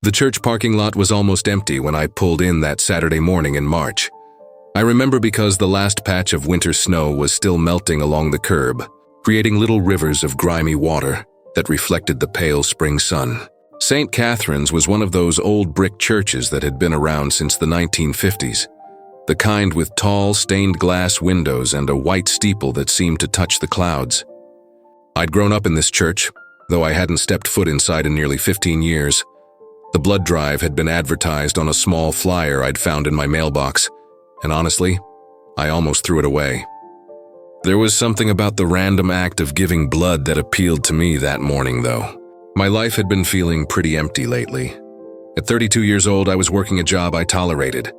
The church parking lot was almost empty when I pulled in that Saturday morning in March. I remember because the last patch of winter snow was still melting along the curb, creating little rivers of grimy water that reflected the pale spring sun. St. Catherine's was one of those old brick churches that had been around since the 1950s, the kind with tall, stained glass windows and a white steeple that seemed to touch the clouds. I'd grown up in this church, though I hadn't stepped foot inside in nearly 15 years. The blood drive had been advertised on a small flyer I'd found in my mailbox, and honestly, I almost threw it away. There was something about the random act of giving blood that appealed to me that morning, though. My life had been feeling pretty empty lately. At 32 years old, I was working a job I tolerated,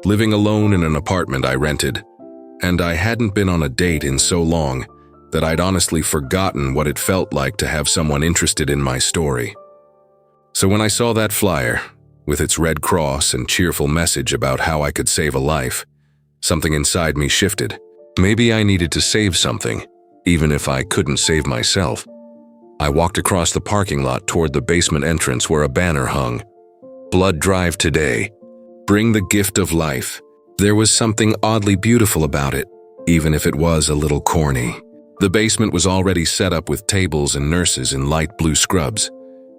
living alone in an apartment I rented, and I hadn't been on a date in so long that I'd honestly forgotten what it felt like to have someone interested in my story. So when I saw that flyer, with its red cross and cheerful message about how I could save a life, something inside me shifted. Maybe I needed to save something, even if I couldn't save myself. I walked across the parking lot toward the basement entrance where a banner hung. Blood Drive Today. Bring the gift of life. There was something oddly beautiful about it, even if it was a little corny. The basement was already set up with tables and nurses in light blue scrubs,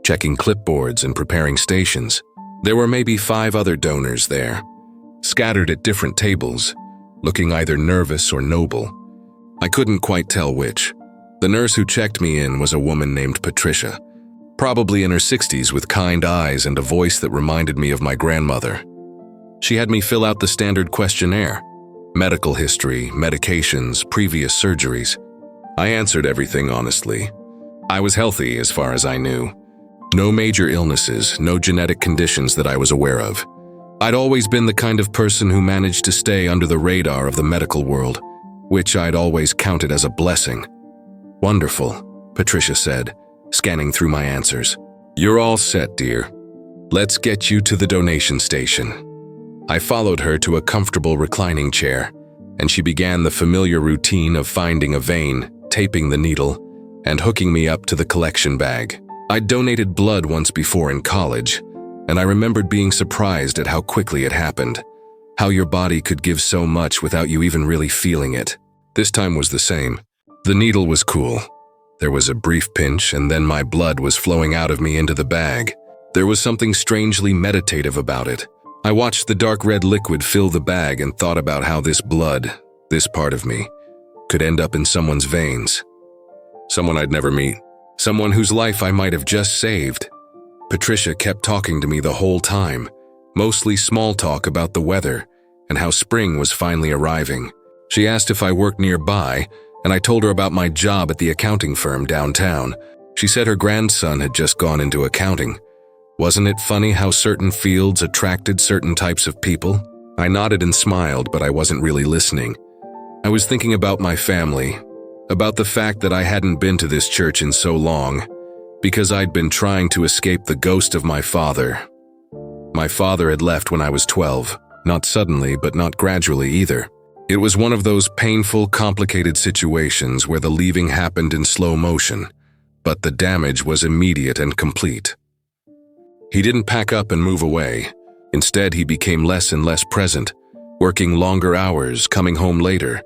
checking clipboards and preparing stations. There were maybe 5 other donors there, scattered at different tables, looking either nervous or noble. I couldn't quite tell which. The nurse who checked me in was a woman named Patricia, probably in her 60s with kind eyes and a voice that reminded me of my grandmother. She had me fill out the standard questionnaire: medical history, medications, previous surgeries. I answered everything honestly. I was healthy as far as I knew. No major illnesses, no genetic conditions that I was aware of. I'd always been the kind of person who managed to stay under the radar of the medical world, which I'd always counted as a blessing. Wonderful, Patricia said, scanning through my answers. You're all set, dear. Let's get you to the donation station. I followed her to a comfortable reclining chair, and she began the familiar routine of finding a vein, taping the needle, and hooking me up to the collection bag. I'd donated blood once before in college, and I remembered being surprised at how quickly it happened, how your body could give so much without you even really feeling it. This time was the same. The needle was cool. There was a brief pinch, and then my blood was flowing out of me into the bag. There was something strangely meditative about it. I watched the dark red liquid fill the bag and thought about how this blood, this part of me, could end up in someone's veins. Someone I'd never meet. Someone whose life I might have just saved. Patricia kept talking to me the whole time, mostly small talk about the weather and how spring was finally arriving. She asked if I worked nearby, and I told her about my job at the accounting firm downtown. She said her grandson had just gone into accounting. Wasn't it funny how certain fields attracted certain types of people? I nodded and smiled, but I wasn't really listening. I was thinking about my family, about the fact that I hadn't been to this church in so long, because I'd been trying to escape the ghost of my father. My father had left when I was 12, not suddenly, but not gradually either. It was one of those painful, complicated situations where the leaving happened in slow motion, but the damage was immediate and complete. He didn't pack up and move away. Instead, he became less and less present, working longer hours, coming home later,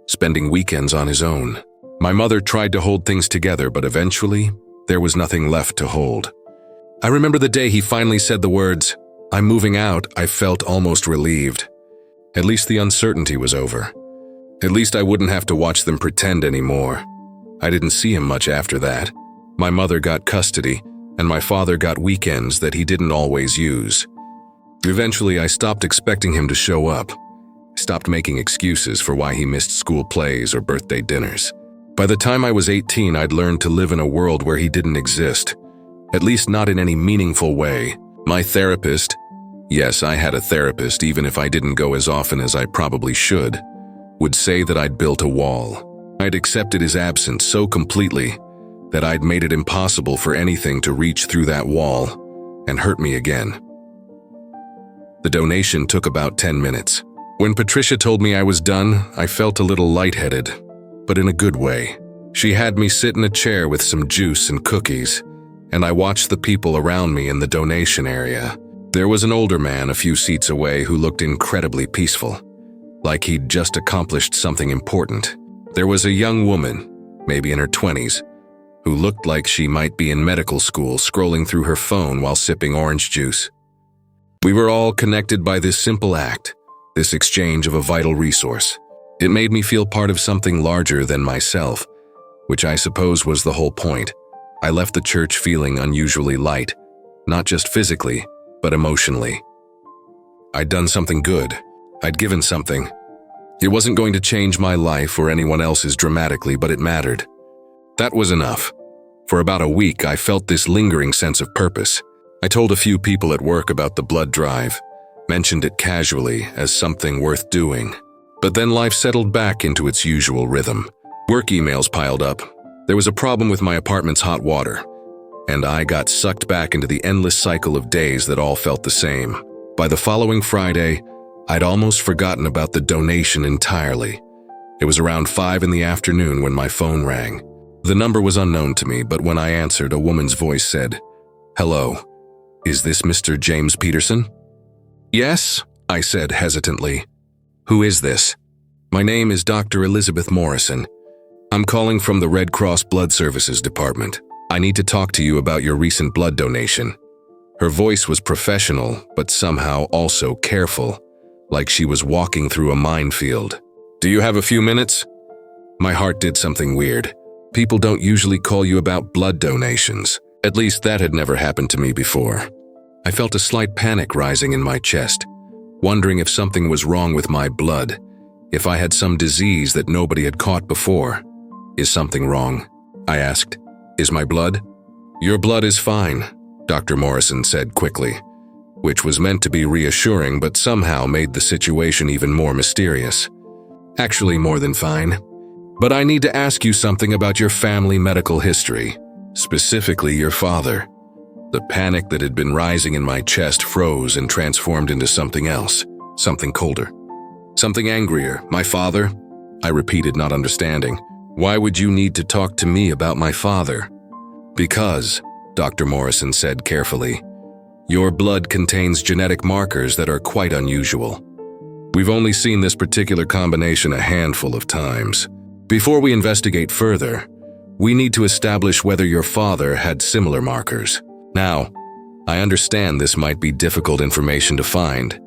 spending weekends on his own. My mother tried to hold things together, but eventually, there was nothing left to hold. I remember the day he finally said the words, "I'm moving out." I felt almost relieved. At least the uncertainty was over. At least I wouldn't have to watch them pretend anymore. I didn't see him much after that. My mother got custody, and my father got weekends that he didn't always use. Eventually, I stopped expecting him to show up. Stopped making excuses for why he missed school plays or birthday dinners. By the time I was 18, I'd learned to live in a world where he didn't exist, at least not in any meaningful way. My therapist, yes, I had a therapist even if I didn't go as often as I probably should, would say that I'd built a wall. I'd accepted his absence so completely that I'd made it impossible for anything to reach through that wall and hurt me again. The donation took about 10 minutes. When Patricia told me I was done, I felt a little lightheaded, but in a good way. She had me sit in a chair with some juice and cookies, and I watched the people around me in the donation area. There was an older man a few seats away who looked incredibly peaceful, like he'd just accomplished something important. There was a young woman, maybe in her 20s, who looked like she might be in medical school scrolling through her phone while sipping orange juice. We were all connected by this simple act, this exchange of a vital resource. It made me feel part of something larger than myself, which I suppose was the whole point. I left the church feeling unusually light, not just physically, but emotionally. I'd done something good. I'd given something. It wasn't going to change my life or anyone else's dramatically, but it mattered. That was enough. For about a week, I felt this lingering sense of purpose. I told a few people at work about the blood drive, mentioned it casually as something worth doing. But then life settled back into its usual rhythm. Work emails piled up. There was a problem with my apartment's hot water, and I got sucked back into the endless cycle of days that all felt the same. By the following Friday, I'd almost forgotten about the donation entirely. It was around 5 in the afternoon when my phone rang. The number was unknown to me, but when I answered, a woman's voice said, "Hello, is this Mr. James Peterson?" "Yes," I said hesitantly. "Who is this?" "My name is Dr. Elizabeth Morrison. I'm calling from the Red Cross Blood Services Department. I need to talk to you about your recent blood donation." Her voice was professional, but somehow also careful, like she was walking through a minefield. "Do you have a few minutes?" My heart did something weird. People don't usually call you about blood donations. At least that had never happened to me before. I felt a slight panic rising in my chest, wondering if something was wrong with my blood, if I had some disease that nobody had caught before. "Is something wrong?" I asked. "Is my blood?" "Your blood is fine," Dr. Morrison said quickly, which was meant to be reassuring but somehow made the situation even more mysterious. "Actually, more than fine. But I need to ask you something about your family medical history, specifically your father." The panic that had been rising in my chest froze and transformed into something else, something colder. "Something angrier. My father?" I repeated, not understanding. "Why would you need to talk to me about my father?" "Because," Dr. Morrison said carefully, "your blood contains genetic markers that are quite unusual. We've only seen this particular combination a handful of times. Before we investigate further, we need to establish whether your father had similar markers. Now, I understand this might be difficult information to find,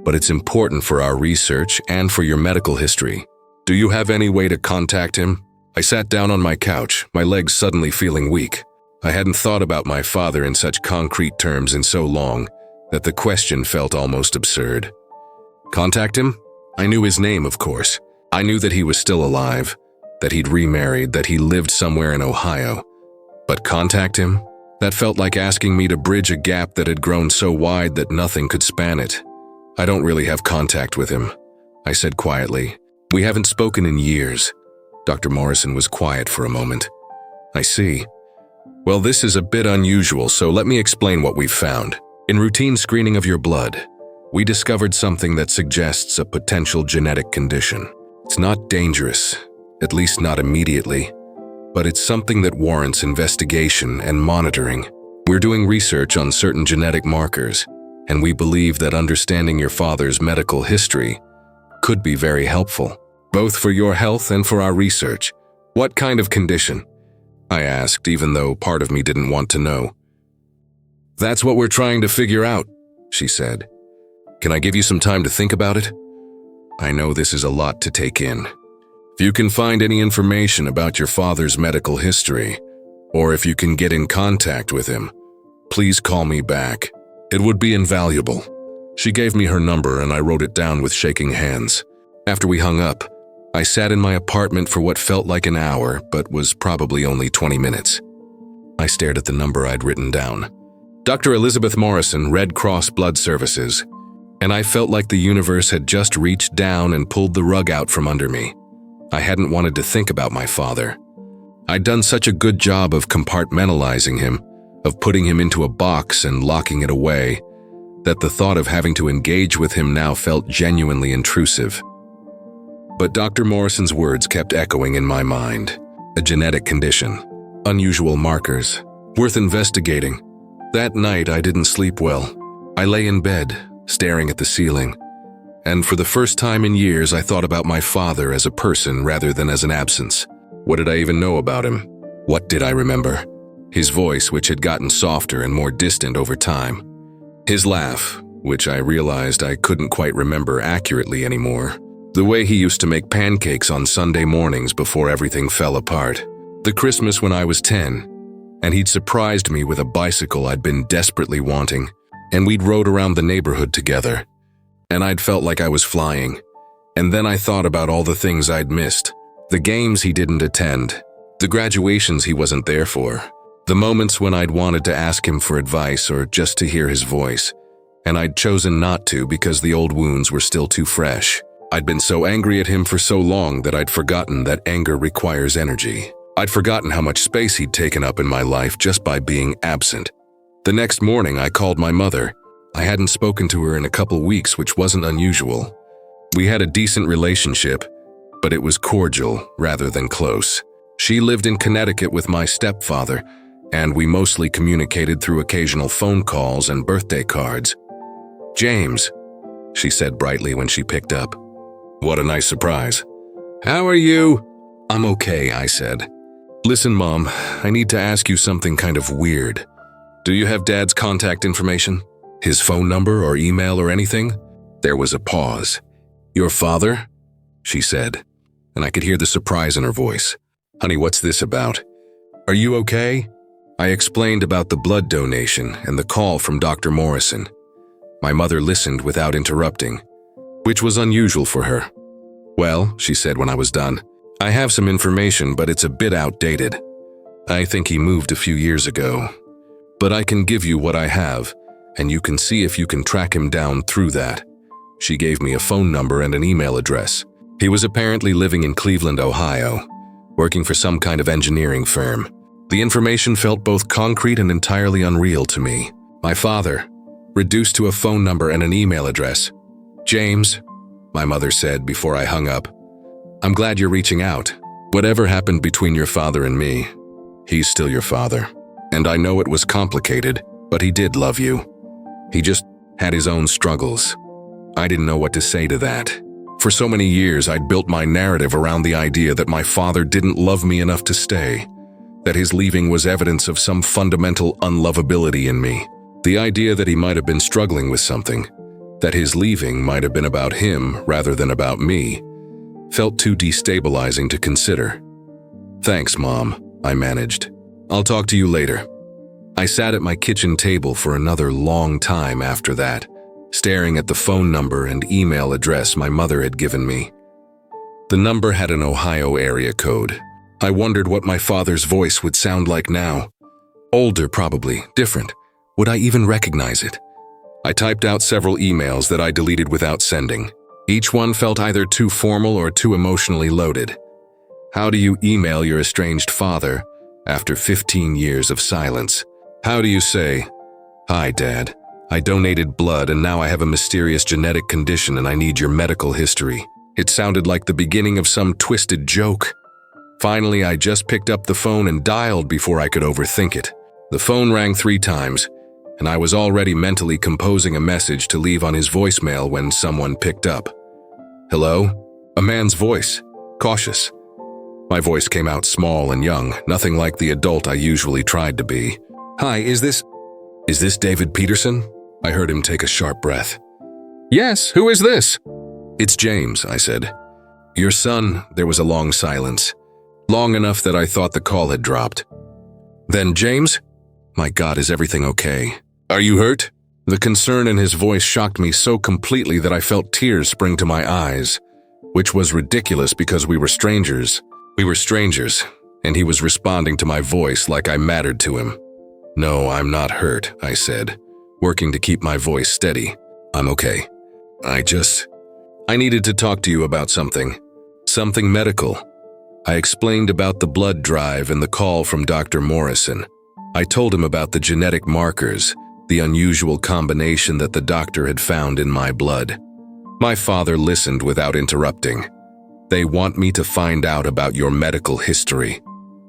but it's important for our research and for your medical history. Do you have any way to contact him?" I sat down on my couch, my legs suddenly feeling weak. I hadn't thought about my father in such concrete terms in so long that the question felt almost absurd. Contact him? I knew his name, of course. I knew that he was still alive, that he'd remarried, that he lived somewhere in Ohio. But contact him? That felt like asking me to bridge a gap that had grown so wide that nothing could span it. "I don't really have contact with him," I said quietly. "We haven't spoken in years." Dr. Morrison was quiet for a moment. "I see. Well, this is a bit unusual, so let me explain what we've found. In routine screening of your blood, we discovered something that suggests a potential genetic condition. It's not dangerous, at least not immediately, but it's something that warrants investigation and monitoring. We're doing research on certain genetic markers, and we believe that understanding your father's medical history could be very helpful, both for your health and for our research." "What kind of condition?" I asked, even though part of me didn't want to know. "That's what we're trying to figure out," she said. "Can I give you some time to think about it?" I know this is a lot to take in. If you can find any information about your father's medical history, or if you can get in contact with him, please call me back. It would be invaluable. She gave me her number and I wrote it down with shaking hands. After we hung up, I sat in my apartment for what felt like an hour, but was probably only 20 minutes. I stared at the number I'd written down. Dr. Elizabeth Morrison, Red Cross Blood Services. And I felt like the universe had just reached down and pulled the rug out from under me. I hadn't wanted to think about my father. I'd done such a good job of compartmentalizing him, of putting him into a box and locking it away, that the thought of having to engage with him now felt genuinely intrusive. But Dr. Morrison's words kept echoing in my mind. A genetic condition, unusual markers, Worth investigating. That night, I didn't sleep well. I lay in bed, staring at the ceiling. And for the first time in years, I thought about my father as a person rather than as an absence. What did I even know about him? What did I remember? His voice, which had gotten softer and more distant over time. His laugh, which I realized I couldn't quite remember accurately anymore. The way he used to make pancakes on Sunday mornings before everything fell apart. The Christmas when I was 10, and he'd surprised me with a bicycle I'd been desperately wanting, and we'd rode around the neighborhood together. And I'd felt like I was flying. And then I thought about all the things I'd missed. The games he didn't attend. The graduations he wasn't there for. The moments when I'd wanted to ask him for advice or just to hear his voice. And I'd chosen not to because the old wounds were still too fresh. I'd been so angry at him for so long that I'd forgotten that anger requires energy. I'd forgotten how much space he'd taken up in my life just by being absent. The next morning, I called my mother. I hadn't spoken to her in a couple weeks, which wasn't unusual. We had a decent relationship, but it was cordial rather than close. She lived in Connecticut with my stepfather, and we mostly communicated through occasional phone calls and birthday cards. "James," she said brightly when she picked up. "What a nice surprise." "How are you?" "I'm okay," I said. "Listen, Mom, I need to ask you something kind of weird. Do you have Dad's contact information? His phone number or email or anything?" There was a pause. "Your father?" she said, and I could hear the surprise in her voice. "Honey, what's this about? Are you okay?" I explained about the blood donation and the call from Dr. Morrison. My mother listened without interrupting, which was unusual for her. "Well," she said when I was done, "I have some information, but it's a bit outdated. I think he moved a few years ago. But I can give you what I have, and you can see if you can track him down through that." She gave me a phone number and an email address. He was apparently living in Cleveland, Ohio, working for some kind of engineering firm. The information felt both concrete and entirely unreal to me. My father, reduced to a phone number and an email address. "James," my mother said before I hung up, "I'm glad you're reaching out. Whatever happened between your father and me, he's still your father. And I know it was complicated, but he did love you. He just had his own struggles." I didn't know what to say to that. For so many years, I'd built my narrative around the idea that my father didn't love me enough to stay, that his leaving was evidence of some fundamental unlovability in me. The idea that he might have been struggling with something, that his leaving might have been about him rather than about me, felt too destabilizing to consider. "Thanks, Mom," I managed. "I'll talk to you later." I sat at my kitchen table for another long time after that, staring at the phone number and email address my mother had given me. The number had an Ohio area code. I wondered what my father's voice would sound like now. Older, probably, different. Would I even recognize it? I typed out several emails that I deleted without sending. Each one felt either too formal or too emotionally loaded. How do you email your estranged father after 15 years of silence? How do you say, "Hi, Dad. I donated blood and now I have a mysterious genetic condition and I need your medical history"? It sounded like the beginning of some twisted joke. Finally, I just picked up the phone and dialed before I could overthink it. The phone rang 3 times, and I was already mentally composing a message to leave on his voicemail when someone picked up. "Hello?" A man's voice, cautious. My voice came out small and young, nothing like the adult I usually tried to be. "Hi, is this David Peterson?" I heard him take a sharp breath. "Yes, who is this?" "It's James," I said. "Your son." There was a long silence, long enough that I thought the call had dropped. Then, "James? My God, is everything okay? Are you hurt?" The concern in his voice shocked me so completely that I felt tears spring to my eyes, which was ridiculous because we were strangers. We were strangers, and he was responding to my voice like I mattered to him. "No, I'm not hurt," I said, working to keep my voice steady. "I'm okay. I needed to talk to you about something medical." I explained about the blood drive and the call from Dr. Morrison. I told him about the genetic markers, the unusual combination that the doctor had found in my blood. My father listened without interrupting. "They want me to find out about your medical history,"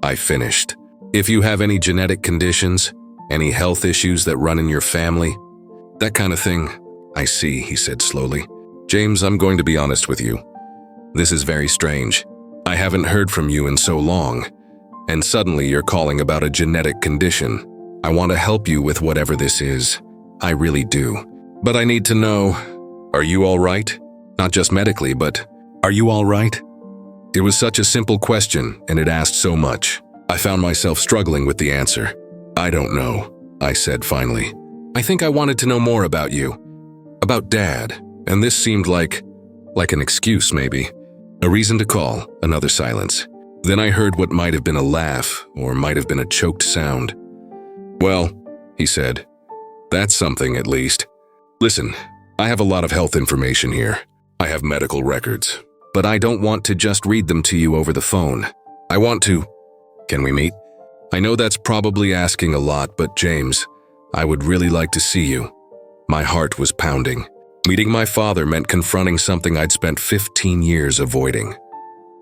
I finished. If you have any genetic conditions, any health issues that run in your family, that kind of thing. I see, he said slowly. James, I'm going to be honest with you. This is very strange. I haven't heard from you in so long, and suddenly you're calling about a genetic condition. I want to help you with whatever this is. I really do. But I need to know, are you all right? Not just medically, but are you all right? It was such a simple question, and it asked so much. I found myself struggling with the answer. I don't know, I said finally. I think I wanted to know more about you. About Dad, and this seemed like an excuse maybe. A reason to call, another silence. Then I heard what might have been a laugh, or might have been a choked sound. Well, he said, that's something at least. Listen, I have a lot of health information here. I have medical records, but I don't want to just read them to you over the phone. I want to. Can we meet? I know that's probably asking a lot, but James, I would really like to see you. My heart was pounding. Meeting my father meant confronting something I'd spent 15 years avoiding.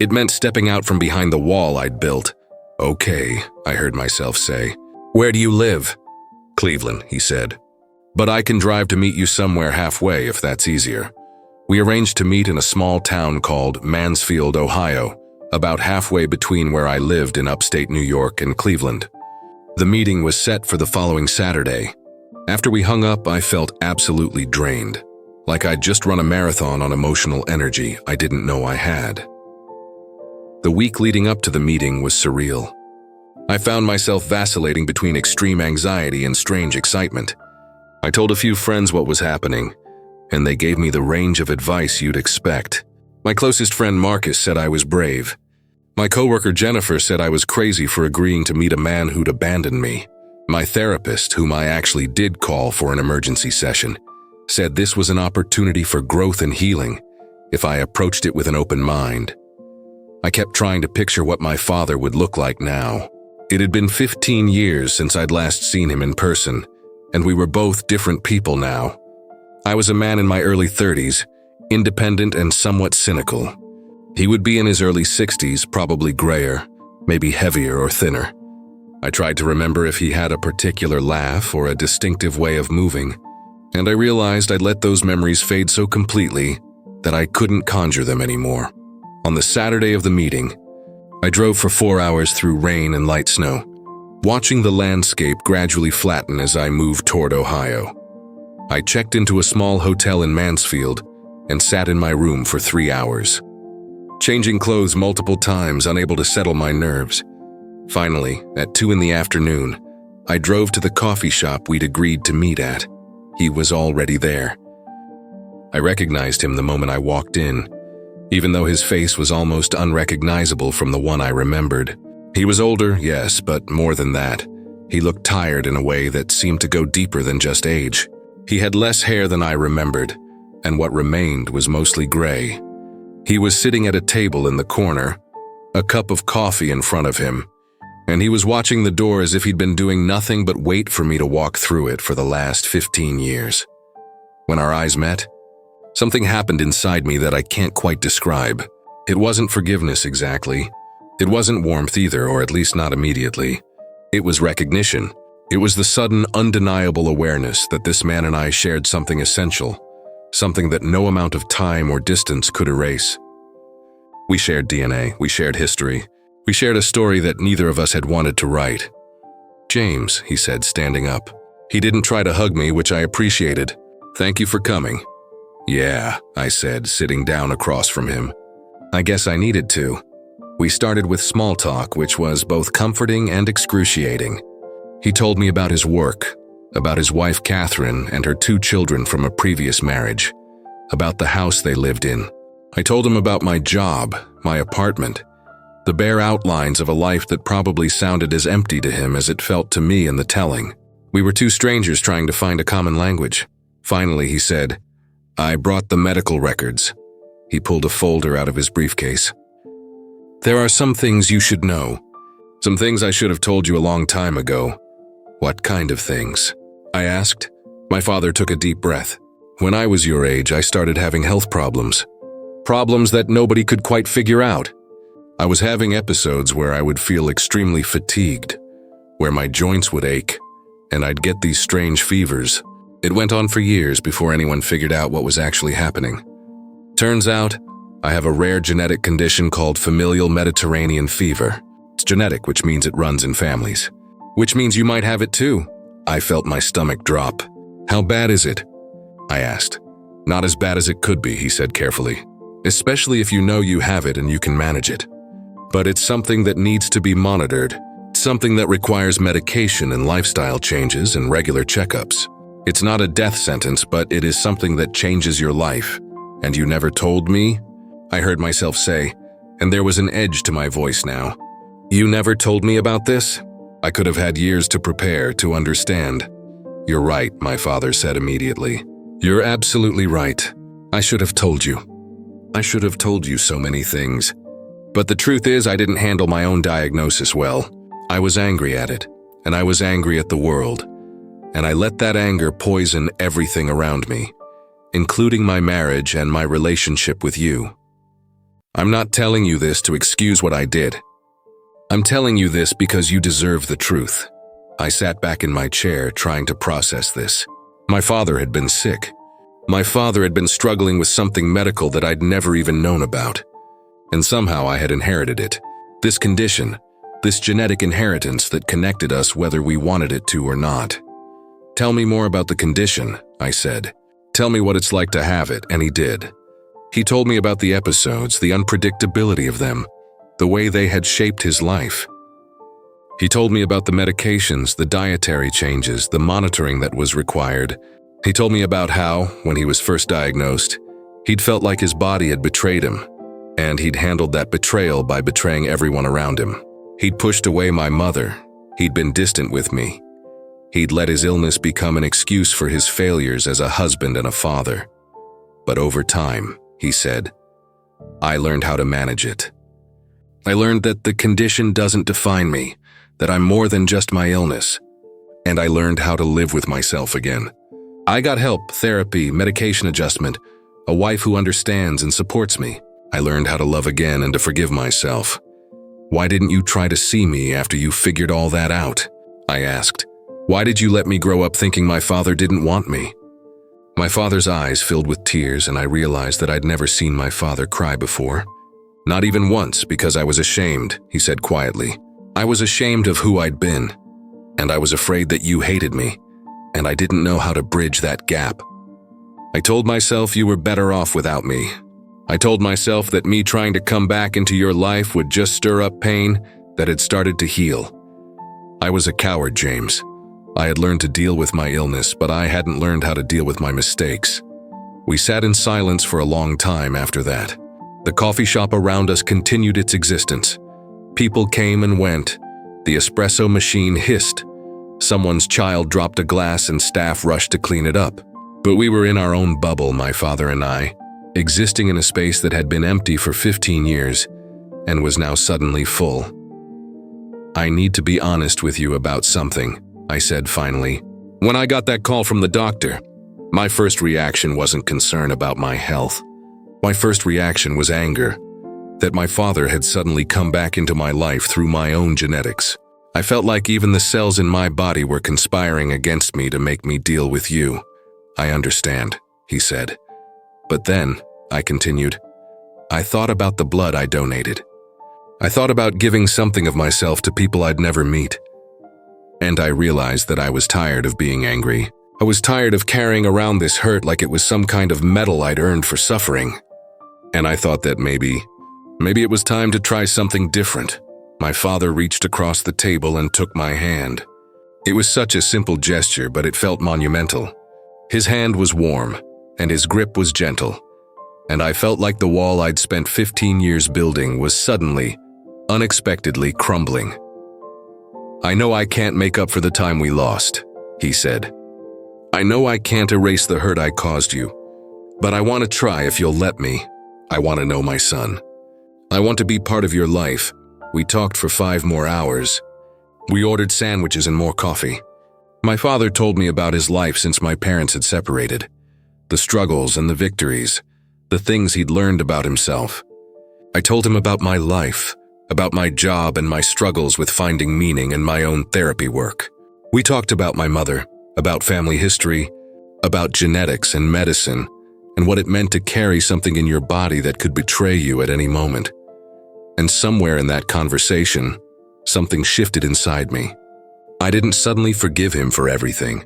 It meant stepping out from behind the wall I'd built. Okay, I heard myself say. Where do you live? Cleveland, he said. But I can drive to meet you somewhere halfway if that's easier. We arranged to meet in a small town called Mansfield, Ohio, about halfway between where I lived in upstate New York and Cleveland. The meeting was set for the following Saturday. After we hung up, I felt absolutely drained, like I'd just run a marathon on emotional energy I didn't know I had. The week leading up to the meeting was surreal. I found myself vacillating between extreme anxiety and strange excitement. I told a few friends what was happening, and they gave me the range of advice you'd expect. My closest friend Marcus said I was brave. My coworker Jennifer said I was crazy for agreeing to meet a man who'd abandoned me. My therapist, whom I actually did call for an emergency session, said this was an opportunity for growth and healing if I approached it with an open mind. I kept trying to picture what my father would look like now. It had been 15 years since I'd last seen him in person, and we were both different people now. I was a man in my early 30s, independent and somewhat cynical. He would be in his early 60s, probably grayer, maybe heavier or thinner. I tried to remember if he had a particular laugh or a distinctive way of moving, and I realized I'd let those memories fade so completely that I couldn't conjure them anymore. On the Saturday of the meeting, I drove for 4 hours through rain and light snow, watching the landscape gradually flatten as I moved toward Ohio. I checked into a small hotel in Mansfield and sat in my room for 3 hours, changing clothes multiple times, unable to settle my nerves. Finally, at 2 in the afternoon, I drove to the coffee shop we'd agreed to meet at. He was already there. I recognized him the moment I walked in, even though his face was almost unrecognizable from the one I remembered. He was older, yes, but more than that. He looked tired in a way that seemed to go deeper than just age. He had less hair than I remembered, and what remained was mostly gray. He was sitting at a table in the corner, a cup of coffee in front of him, and he was watching the door as if he'd been doing nothing but wait for me to walk through it for the last 15 years. When our eyes met, something happened inside me that I can't quite describe. It wasn't forgiveness exactly. It wasn't warmth either, or at least not immediately. It was recognition. It was the sudden, undeniable awareness that this man and I shared something essential, something that no amount of time or distance could erase. We shared DNA, we shared history, we shared a story that neither of us had wanted to write. James, he said, standing up. He didn't try to hug me, which I appreciated. Thank you for coming. Yeah, I said, sitting down across from him. I guess I needed to. We started with small talk, which was both comforting and excruciating. He told me about his work, about his wife Catherine and her 2 children from a previous marriage, about the house they lived in. I told him about my job, my apartment, the bare outlines of a life that probably sounded as empty to him as it felt to me in the telling. We were 2 strangers trying to find a common language. Finally, he said, I brought the medical records. He pulled a folder out of his briefcase. There are some things you should know. Some things I should have told you a long time ago. What kind of things? I asked. My father took a deep breath. When I was your age, I started having health problems. Problems that nobody could quite figure out. I was having episodes where I would feel extremely fatigued, where my joints would ache, and I'd get these strange fevers. It went on for years before anyone figured out what was actually happening. Turns out, I have a rare genetic condition called familial Mediterranean fever. It's genetic, which means it runs in families. Which means you might have it too. I felt my stomach drop. How bad is it? I asked. Not as bad as it could be, he said carefully. Especially if you know you have it and you can manage it. But it's something that needs to be monitored. It's something that requires medication and lifestyle changes and regular checkups. It's not a death sentence, but it is something that changes your life. And you never told me? I heard myself say, and there was an edge to my voice now. You never told me about this? I could have had years to prepare, to understand. You're right, my father said immediately. You're absolutely right. I should have told you. I should have told you so many things. But the truth is, I didn't handle my own diagnosis well. I was angry at it, and I was angry at the world. And I let that anger poison everything around me, including my marriage and my relationship with you. I'm not telling you this to excuse what I did. I'm telling you this because you deserve the truth. I sat back in my chair trying to process this. My father had been sick. My father had been struggling with something medical that I'd never even known about. And somehow I had inherited it. This condition, this genetic inheritance that connected us whether we wanted it to or not. Tell me more about the condition, I said. Tell me what it's like to have it, and he did. He told me about the episodes, the unpredictability of them, the way they had shaped his life. He told me about the medications, the dietary changes, the monitoring that was required. He told me about how, when he was first diagnosed, he'd felt like his body had betrayed him, and he'd handled that betrayal by betraying everyone around him. He'd pushed away my mother. He'd been distant with me. He'd let his illness become an excuse for his failures as a husband and a father. But over time, he said, I learned how to manage it. I learned that the condition doesn't define me, that I'm more than just my illness. And I learned how to live with myself again. I got help, therapy, medication adjustment, a wife who understands and supports me. I learned how to love again and to forgive myself. Why didn't you try to see me after you figured all that out? I asked. Why did you let me grow up thinking my father didn't want me? My father's eyes filled with tears, and I realized that I'd never seen my father cry before. Not even once, because I was ashamed, he said quietly. I was ashamed of who I'd been, and I was afraid that you hated me, and I didn't know how to bridge that gap. I told myself you were better off without me. I told myself that me trying to come back into your life would just stir up pain that had started to heal. I was a coward, James. I had learned to deal with my illness, but I hadn't learned how to deal with my mistakes. We sat in silence for a long time after that. The coffee shop around us continued its existence. People came and went. The espresso machine hissed. Someone's child dropped a glass and staff rushed to clean it up. But we were in our own bubble, my father and I, existing in a space that had been empty for 15 years and was now suddenly full. I need to be honest with you about something, I said finally. When I got that call from the doctor, my first reaction wasn't concern about my health. My first reaction was anger, that my father had suddenly come back into my life through my own genetics. I felt like even the cells in my body were conspiring against me to make me deal with you. I understand, he said. But then, I continued, I thought about the blood I donated. I thought about giving something of myself to people I'd never meet. And I realized that I was tired of being angry. I was tired of carrying around this hurt like it was some kind of medal I'd earned for suffering. And I thought that maybe it was time to try something different. My father reached across the table and took my hand. It was such a simple gesture, but it felt monumental. His hand was warm, and his grip was gentle. And I felt like the wall I'd spent 15 years building was suddenly, unexpectedly crumbling. I know I can't make up for the time we lost, he said. I know I can't erase the hurt I caused you, but I want to try if you'll let me. I want to know my son. I want to be part of your life. We talked for 5 more hours. We ordered sandwiches and more coffee. My father told me about his life since my parents had separated, the struggles and the victories, the things he'd learned about himself. I told him about my life, about my job and my struggles with finding meaning in my own therapy work. We talked about my mother, about family history, about genetics and medicine, and what it meant to carry something in your body that could betray you at any moment. And somewhere in that conversation, something shifted inside me. I didn't suddenly forgive him for everything.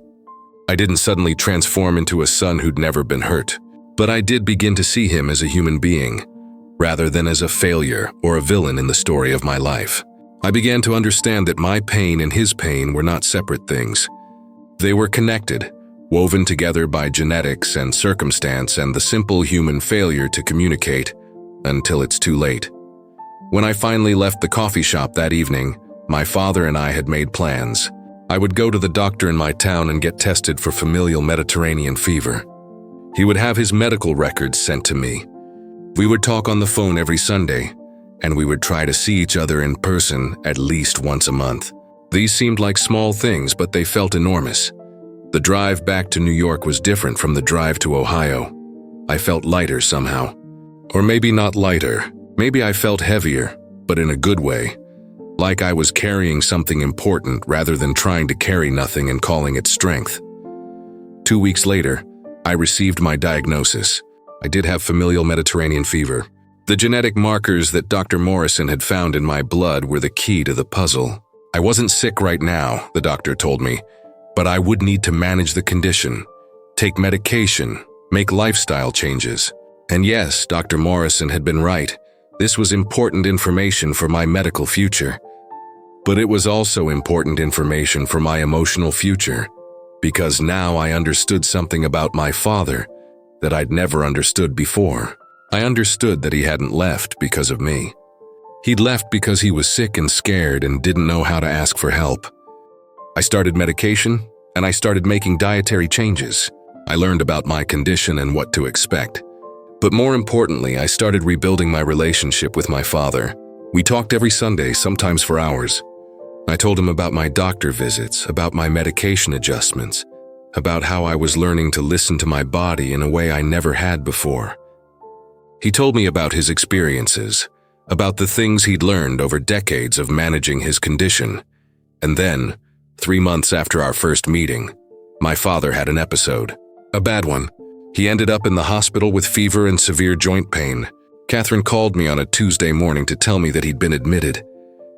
I didn't suddenly transform into a son who'd never been hurt, but I did begin to see him as a human being, rather than as a failure or a villain in the story of my life. I began to understand that my pain and his pain were not separate things. They were connected, woven together by genetics and circumstance and the simple human failure to communicate until it's too late. When I finally left the coffee shop that evening, my father and I had made plans. I would go to the doctor in my town and get tested for familial Mediterranean fever. He would have his medical records sent to me. We would talk on the phone every Sunday, and we would try to see each other in person at least once a month. These seemed like small things, but they felt enormous. The drive back to New York was different from the drive to Ohio. I felt lighter somehow. Or maybe not lighter. Maybe I felt heavier, but in a good way. Like I was carrying something important rather than trying to carry nothing and calling it strength. 2 weeks later, I received my diagnosis. I did have familial Mediterranean fever. The genetic markers that Dr. Morrison had found in my blood were the key to the puzzle. I wasn't sick right now, the doctor told me, but I would need to manage the condition, take medication, make lifestyle changes. And yes, Dr. Morrison had been right. This was important information for my medical future. But it was also important information for my emotional future, because now I understood something about my father that I'd never understood before. I understood that he hadn't left because of me. He'd left because he was sick and scared and didn't know how to ask for help. I started medication, and I started making dietary changes. I learned about my condition and what to expect. But more importantly, I started rebuilding my relationship with my father. We talked every Sunday, sometimes for hours. I told him about my doctor visits, about my medication adjustments, about how I was learning to listen to my body in a way I never had before. He told me about his experiences, about the things he'd learned over decades of managing his condition. And then, 3 months after our first meeting, my father had an episode. A bad one. He ended up in the hospital with fever and severe joint pain. Catherine called me on a Tuesday morning to tell me that he'd been admitted,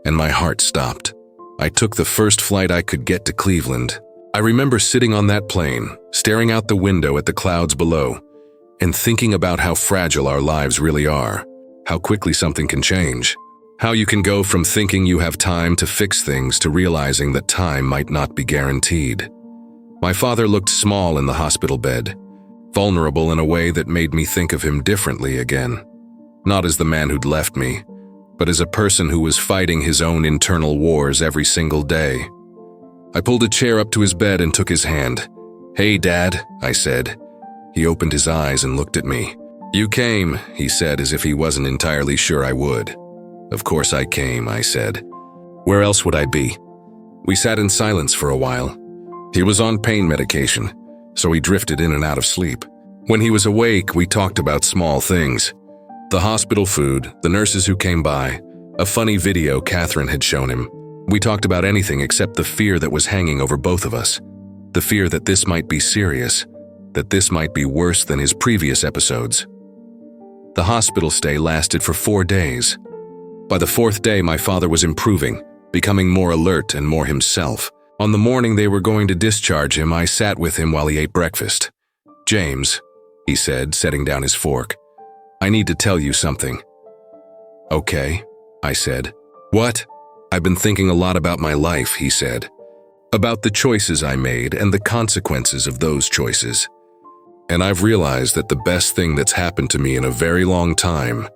and my heart stopped. I took the first flight I could get to Cleveland. I remember sitting on that plane, staring out the window at the clouds below, and thinking about how fragile our lives really are, how quickly something can change, how you can go from thinking you have time to fix things to realizing that time might not be guaranteed. My father looked small in the hospital bed, vulnerable in a way that made me think of him differently again. Not as the man who'd left me, but as a person who was fighting his own internal wars every single day. I pulled a chair up to his bed and took his hand. "Hey, Dad," I said. He opened his eyes and looked at me. "You came," he said, as if he wasn't entirely sure I would. "Of course I came," I said. "Where else would I be?" We sat in silence for a while. He was on pain medication, so he drifted in and out of sleep. When he was awake, we talked about small things. The hospital food, the nurses who came by, a funny video Catherine had shown him. We talked about anything except the fear that was hanging over both of us. The fear that this might be serious, that this might be worse than his previous episodes. The hospital stay lasted for 4 days. By the 4th day, my father was improving, becoming more alert and more himself. On the morning they were going to discharge him, I sat with him while he ate breakfast. "James," he said, setting down his fork, "I need to tell you something." "Okay," I said. "What?" "I've been thinking a lot about my life," he said. "About the choices I made and the consequences of those choices. And I've realized that the best thing that's happened to me in a very long time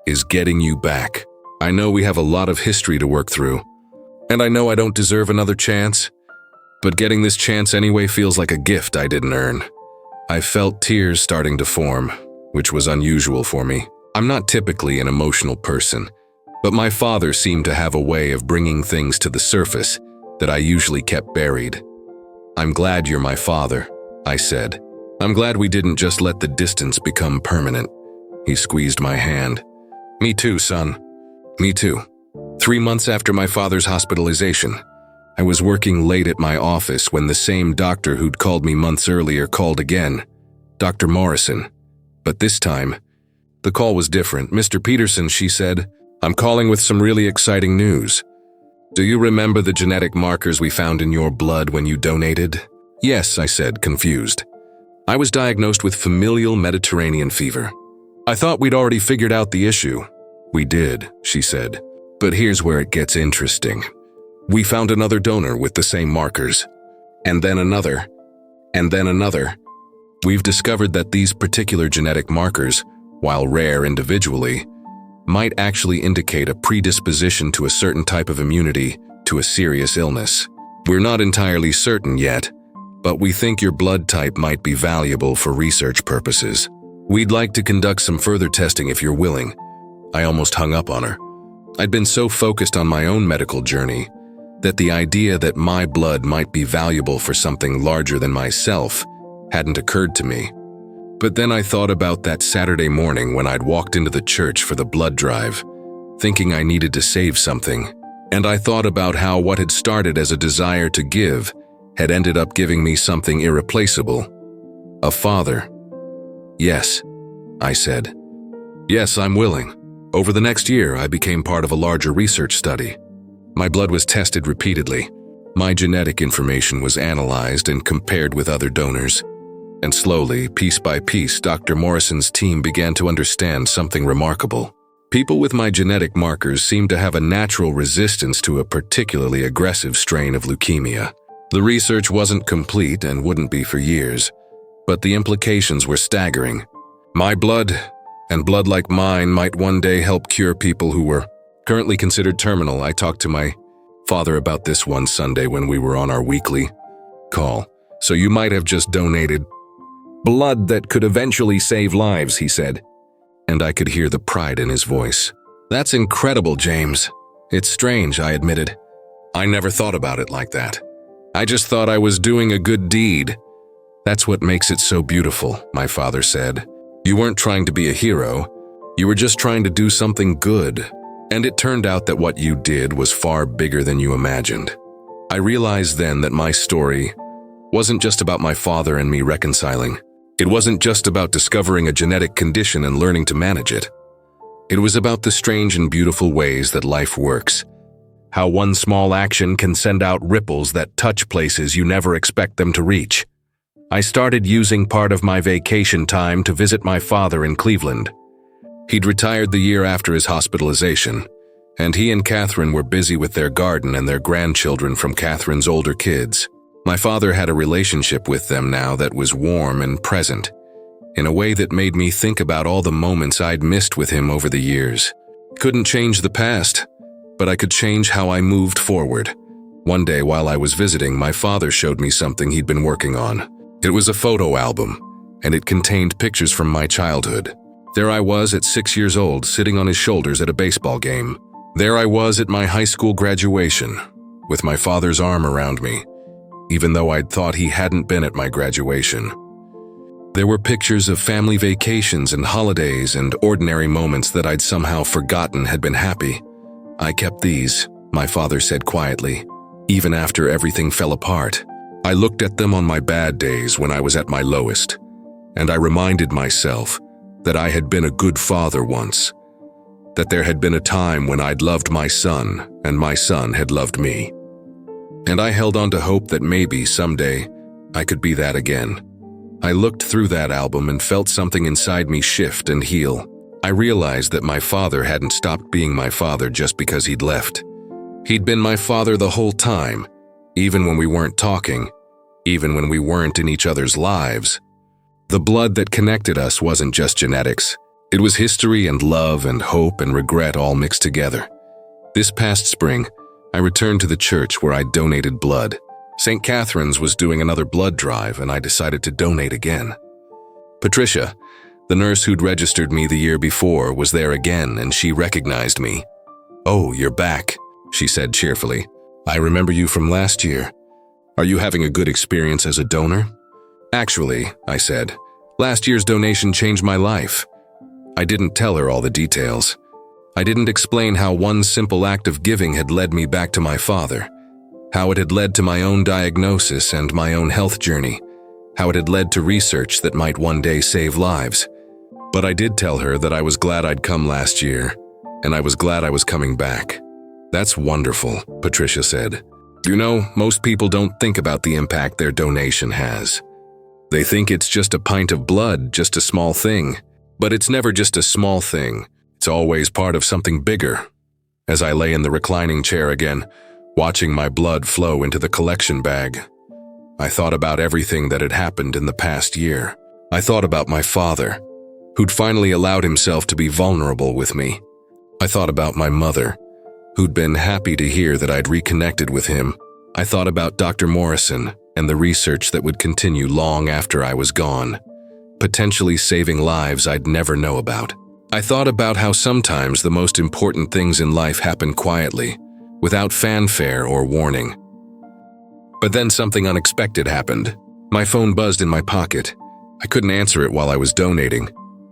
is getting you back. I know we have a lot of history to work through, and I know I don't deserve another chance, but getting this chance anyway feels like a gift I didn't earn." I felt tears starting to form, which was unusual for me. I'm not typically an emotional person, but my father seemed to have a way of bringing things to the surface that I usually kept buried. "I'm glad you're my father," I said. "I'm glad we didn't just let the distance become permanent." He squeezed my hand. "Me too, son. Me too." 3 months after my father's hospitalization, I was working late at my office when the same doctor who'd called me months earlier called again, Dr. Morrison. But this time, the call was different. "Mr. Peterson," she said, "I'm calling with some really exciting news. Do you remember the genetic markers we found in your blood when you donated?" "Yes," I said, confused. "I was diagnosed with familial Mediterranean fever. I thought we'd already figured out the issue." "We did," she said. "But here's where it gets interesting. We found another donor with the same markers. And then another. And then another. We've discovered that these particular genetic markers, while rare individually, might actually indicate a predisposition to a certain type of immunity to a serious illness. We're not entirely certain yet, but we think your blood type might be valuable for research purposes. We'd like to conduct some further testing if you're willing." I almost hung up on her. I'd been so focused on my own medical journey that the idea that my blood might be valuable for something larger than myself hadn't occurred to me. But then I thought about that Saturday morning when I'd walked into the church for the blood drive, thinking I needed to save something, and I thought about how what had started as a desire to give had ended up giving me something irreplaceable. A father. "Yes," I said. "Yes, I'm willing." Over the next year, I became part of a larger research study. My blood was tested repeatedly. My genetic information was analyzed and compared with other donors. And slowly, piece by piece, Dr. Morrison's team began to understand something remarkable. People with my genetic markers seemed to have a natural resistance to a particularly aggressive strain of leukemia. The research wasn't complete and wouldn't be for years, but the implications were staggering. My blood, and blood like mine, might one day help cure people who were currently considered terminal. I talked to my father about this one Sunday when we were on our weekly call. "So you might have just donated blood that could eventually save lives," he said, and I could hear the pride in his voice. "That's incredible, James." "It's strange," I admitted. "I never thought about it like that. I just thought I was doing a good deed." "That's what makes it so beautiful," my father said. "You weren't trying to be a hero. You were just trying to do something good. And it turned out that what you did was far bigger than you imagined." I realized then that my story wasn't just about my father and me reconciling. It wasn't just about discovering a genetic condition and learning to manage it. It was about the strange and beautiful ways that life works. How one small action can send out ripples that touch places you never expect them to reach. I started using part of my vacation time to visit my father in Cleveland. He'd retired the year after his hospitalization, and he and Catherine were busy with their garden and their grandchildren from Catherine's older kids. My father had a relationship with them now that was warm and present, in a way that made me think about all the moments I'd missed with him over the years. Couldn't change the past, but I could change how I moved forward. One day while I was visiting, my father showed me something he'd been working on. It was a photo album, and it contained pictures from my childhood. There I was at 6 years old, sitting on his shoulders at a baseball game. There I was at my high school graduation, with my father's arm around me, even though I'd thought he hadn't been at my graduation. There were pictures of family vacations and holidays and ordinary moments that I'd somehow forgotten had been happy. "I kept these," my father said quietly, "even after everything fell apart. I looked at them on my bad days when I was at my lowest, and I reminded myself that I had been a good father once, that there had been a time when I'd loved my son and my son had loved me. And I held on to hope that maybe someday I could be that again." I looked through that album and felt something inside me shift and heal. I realized that my father hadn't stopped being my father just because he'd left. He'd been my father the whole time, even when we weren't talking, even when we weren't in each other's lives. The blood that connected us wasn't just genetics. It was history and love and hope and regret all mixed together. This past spring, I returned to the church where I donated blood. St. Catherine's was doing another blood drive, and I decided to donate again. Patricia, the nurse who'd registered me the year before, was there again, and she recognized me. "Oh, you're back," she said cheerfully. "I remember you from last year. Are you having a good experience as a donor?" "Actually," I said, "last year's donation changed my life." I didn't tell her all the details. I didn't explain how one simple act of giving had led me back to my father, how it had led to my own diagnosis and my own health journey, how it had led to research that might one day save lives. But I did tell her that I was glad I'd come last year, and I was glad I was coming back. "That's wonderful," Patricia said. "You know, most people don't think about the impact their donation has. They think it's just a pint of blood, just a small thing. But it's never just a small thing. It's always part of something bigger." As I lay in the reclining chair again, watching my blood flow into the collection bag, I thought about everything that had happened in the past year. I thought about my father, who'd finally allowed himself to be vulnerable with me. I thought about my mother, who'd been happy to hear that I'd reconnected with him. I thought about Dr. Morrison and the research that would continue long after I was gone, potentially saving lives I'd never know about. I thought about how sometimes the most important things in life happen quietly, without fanfare or warning. But then something unexpected happened. My phone buzzed in my pocket. I couldn't answer it while I was donating,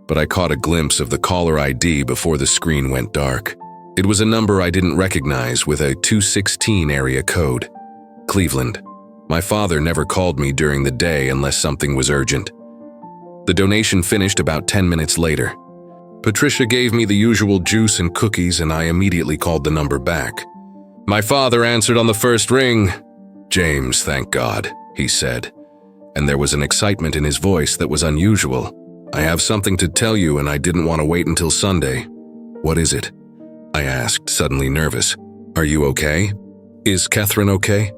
but I caught a glimpse of the caller ID before the screen went dark. It was a number I didn't recognize with a 216 area code. Cleveland. My father never called me during the day unless something was urgent. The donation finished about 10 minutes later. Patricia gave me the usual juice and cookies, and I immediately called the number back. My father answered on the first ring. "James, thank God," he said, and there was an excitement in his voice that was unusual. "I have something to tell you, and I didn't want to wait until Sunday." "What is it?" I asked, suddenly nervous. "Are you okay? Is Catherine okay?"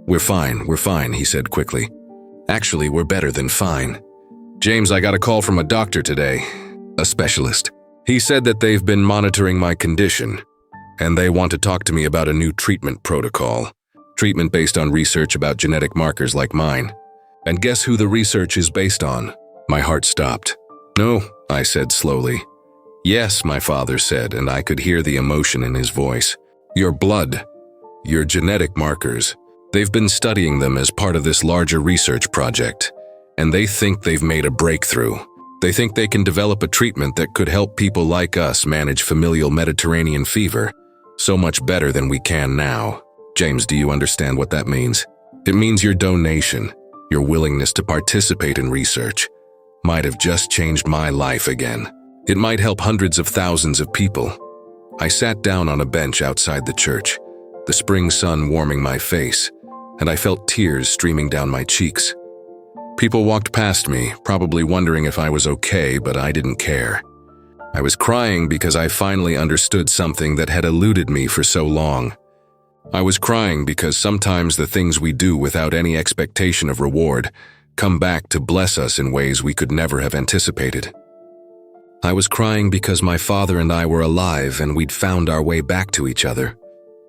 We're fine, he said quickly. "Actually, we're better than fine. James, I got a call from a doctor today, a specialist. He said that they've been monitoring my condition, and they want to talk to me about a new treatment protocol. Treatment based on research about genetic markers like mine. And guess who the research is based on?" My heart stopped. "No," I said slowly. "Yes," my father said, and I could hear the emotion in his voice. "Your blood. Your genetic markers. They've been studying them as part of this larger research project, and they think they've made a breakthrough. They think they can develop a treatment that could help people like us manage familial Mediterranean fever so much better than we can now." James, do you understand what that means? It means your donation, your willingness to participate in research, might have just changed my life again. It might help hundreds of thousands of people. I sat down on a bench outside the church, the spring sun warming my face, and I felt tears streaming down my cheeks. People walked past me, probably wondering if I was okay, but I didn't care. I was crying because I finally understood something that had eluded me for so long. I was crying because sometimes the things we do without any expectation of reward come back to bless us in ways we could never have anticipated. I was crying because my father and I were alive and we'd found our way back to each other.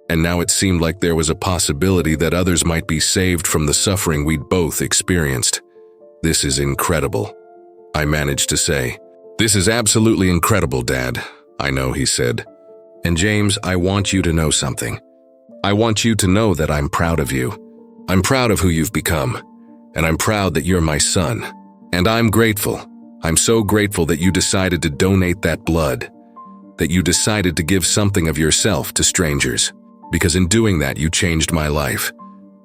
And now it seemed like there was a possibility that others might be saved from the suffering we'd both experienced. "This is incredible," I managed to say. "This is absolutely incredible, Dad." "I know," he said. "And James, I want you to know something. I want you to know that I'm proud of you. I'm proud of who you've become, and I'm proud that you're my son. And I'm grateful. I'm so grateful that you decided to donate that blood, that you decided to give something of yourself to strangers, because in doing that you changed my life."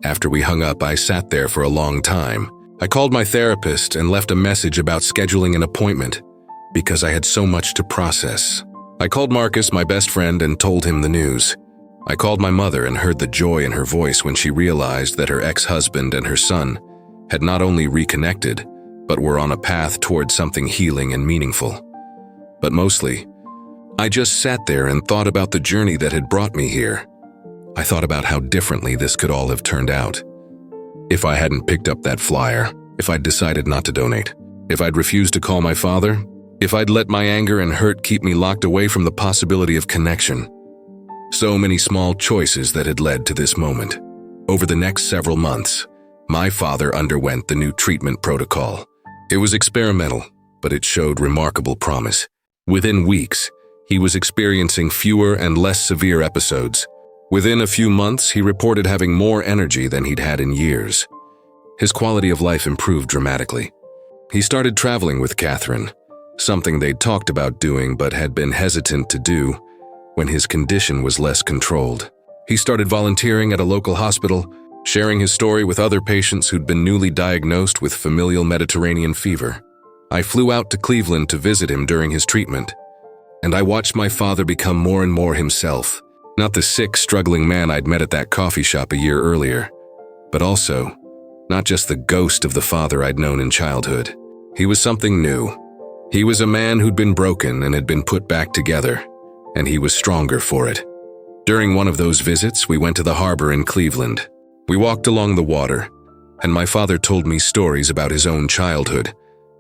After we hung up, I sat there for a long time. I called my therapist and left a message about scheduling an appointment, because I had so much to process. I called Marcus, my best friend, and told him the news. I called my mother and heard the joy in her voice when she realized that her ex-husband and her son had not only reconnected, but were on a path towards something healing and meaningful. But mostly, I just sat there and thought about the journey that had brought me here. I thought about how differently this could all have turned out. If I hadn't picked up that flyer, if I'd decided not to donate, if I'd refused to call my father, if I'd let my anger and hurt keep me locked away from the possibility of connection. So many small choices that had led to this moment. Over the next several months, my father underwent the new treatment protocol. It was experimental, but it showed remarkable promise. Within weeks, he was experiencing fewer and less severe episodes. Within a few months, he reported having more energy than he'd had in years. His quality of life improved dramatically. He started traveling with Catherine, something they'd talked about doing but had been hesitant to do, when his condition was less controlled. He started volunteering at a local hospital, sharing his story with other patients who'd been newly diagnosed with familial Mediterranean fever. I flew out to Cleveland to visit him during his treatment, and I watched my father become more and more himself. Not the sick, struggling man I'd met at that coffee shop a year earlier, but also not just the ghost of the father I'd known in childhood. He was something new. He was a man who'd been broken and had been put back together, and he was stronger for it. During one of those visits, we went to the harbor in Cleveland. We walked along the water, and my father told me stories about his own childhood,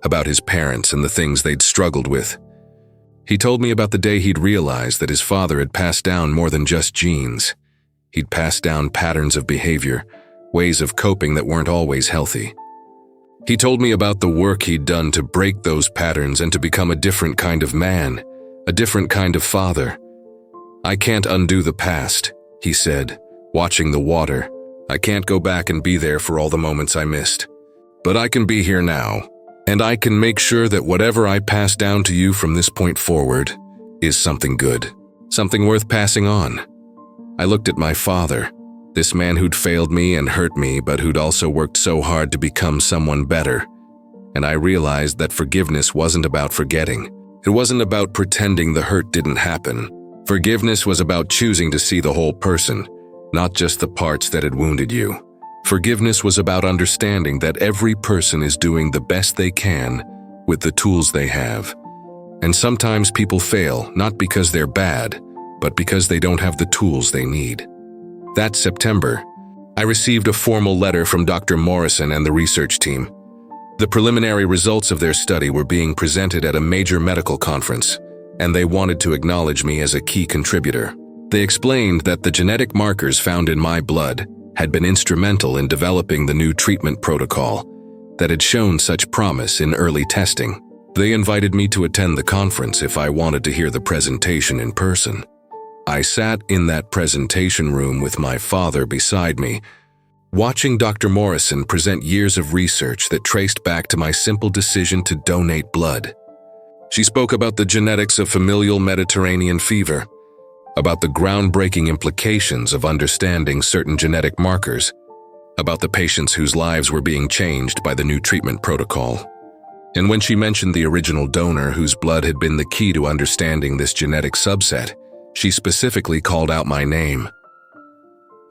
about his parents and the things they'd struggled with. He told me about the day he'd realized that his father had passed down more than just genes. He'd passed down patterns of behavior, ways of coping that weren't always healthy. He told me about the work he'd done to break those patterns and to become a different kind of man, a different kind of father. "I can't undo the past," he said, watching the water. "I can't go back and be there for all the moments I missed. But I can be here now, and I can make sure that whatever I pass down to you from this point forward is something good, something worth passing on." I looked at my father, this man who'd failed me and hurt me, but who'd also worked so hard to become someone better. And I realized that forgiveness wasn't about forgetting. It wasn't about pretending the hurt didn't happen. Forgiveness was about choosing to see the whole person, not just the parts that had wounded you. Forgiveness was about understanding that every person is doing the best they can with the tools they have. And sometimes people fail, not because they're bad, but because they don't have the tools they need. That September, I received a formal letter from Dr. Morrison and the research team. The preliminary results of their study were being presented at a major medical conference, and they wanted to acknowledge me as a key contributor. They explained that the genetic markers found in my blood had been instrumental in developing the new treatment protocol that had shown such promise in early testing. They invited me to attend the conference if I wanted to hear the presentation in person. I sat in that presentation room with my father beside me, watching Dr. Morrison present years of research that traced back to my simple decision to donate blood. She spoke about the genetics of familial Mediterranean fever, about the groundbreaking implications of understanding certain genetic markers, about the patients whose lives were being changed by the new treatment protocol. And when she mentioned the original donor whose blood had been the key to understanding this genetic subset, she specifically called out my name.